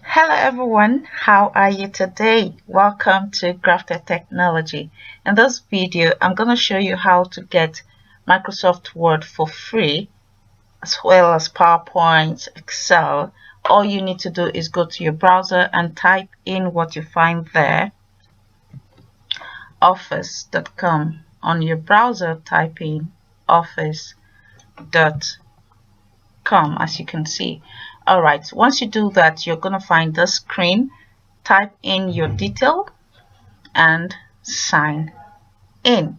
Hello everyone, how are you today? Welcome to Grafted Technology. In this video, I'm going to show you how to get Microsoft Word for free, as well as PowerPoint, Excel. All you need to do is go to your browser and type in what you find there, office.com. On your browser, type in office.com, as you can see. Alright, once you do that, you're going to find this screen. Type in your detail and sign in.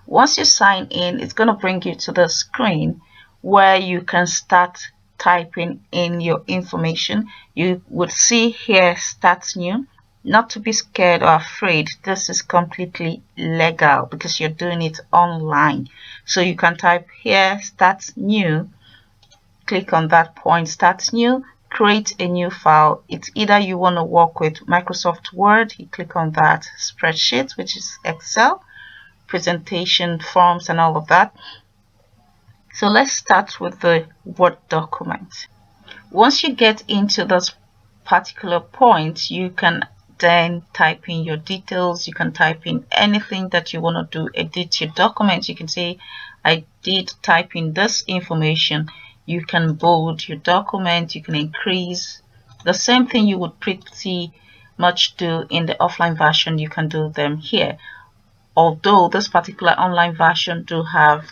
Once you sign in, it's going to bring you to the screen where you can start typing in your information. You would see here start new. Not to be scared or afraid, this is completely legal because you're doing it online. So you can type here start new, click on that point, start new, create a new file. It's either you want to work with Microsoft Word, you click on that, spreadsheet, which is Excel, presentation, forms, and all of that. So let's start with the Word document. Once you get into this particular point, you can then type in your details. You can type in anything that you want to do, edit your document. You can say, I did type in this information. You can bold your document, you can increase. The same thing you would pretty much do in the offline version, you can do them here. Although this particular online version do have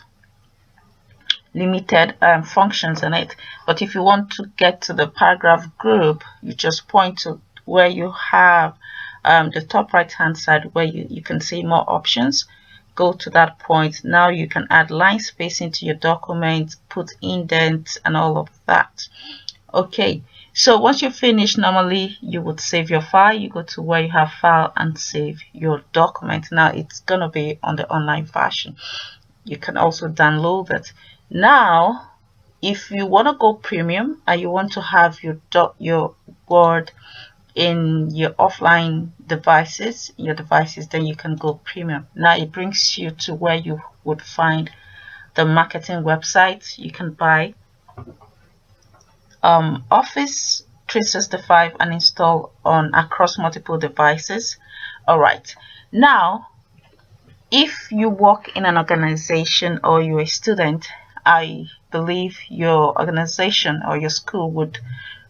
limited functions in it, but if you want to get to the paragraph group, you just point to where you have the top right hand side where you can see more options. Go to that point. Now you can add line spacing to your document, put indents and all of that. Okay, so once you finish, normally you would save your file. You go to where you have file and save your document. Now it's gonna be on the online version. You can also download it. Now if you want to go premium and you want to have your Word in your offline devices, then you can go premium. Now it brings you to where you would find the marketing website. You can buy Office 365 and install on across multiple devices. All right, now if you work in an organization or you're a student, I believe your organization or your school would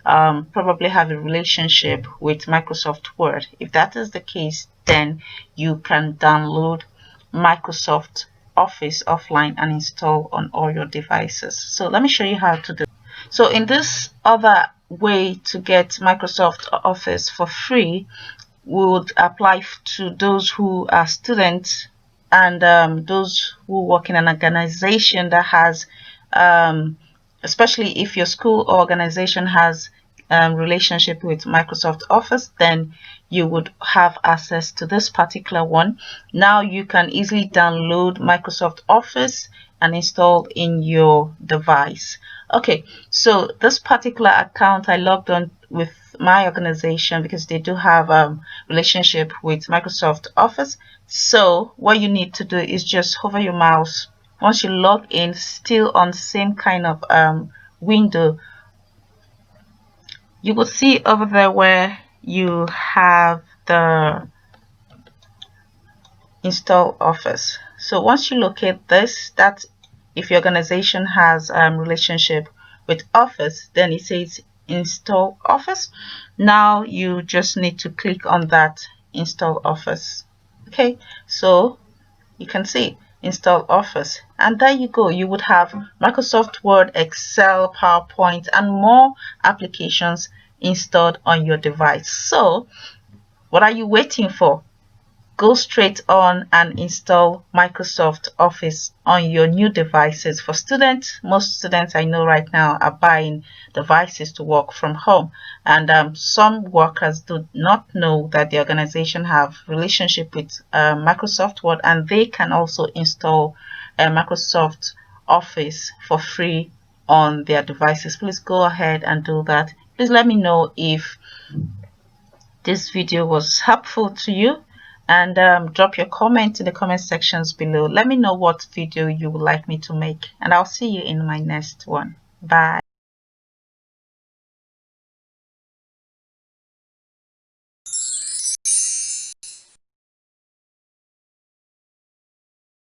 probably have a relationship with Microsoft Word. If that is the case, then you can download Microsoft Office offline and install on all your devices. So let me show you how to do. So in this other way to get Microsoft Office for free, we would apply to those who are students and those who work in an organization that has especially if your school or organization has relationship with Microsoft Office, then you would have access to this particular one. Now you can easily download Microsoft Office and install in your device. Okay, so this particular account I logged on with my organization because they do have a relationship with Microsoft Office. So what you need to do is just hover your mouse. Once you log in, still on same kind of window, you will see over there where you have the install Office. So once you locate this, that if your organization has relationship with Office, then it says install Office. Now you just need to click on that install Office. Okay, so you can see install Office, and there you go. You would have Microsoft Word, Excel, PowerPoint, and more applications installed on your device. So what are you waiting for? Go straight on and install Microsoft Office on your new devices. For students, most students I know right now are buying devices to work from home, and some workers do not know that the organization have relationship with Microsoft Word, and they can also install Microsoft Office for free on their devices. Please go ahead and do that. Please let me know if this video was helpful to you, and drop your comment in the comment sections below. Let me know what video you would like me to make, and I'll see you in my next one. Bye.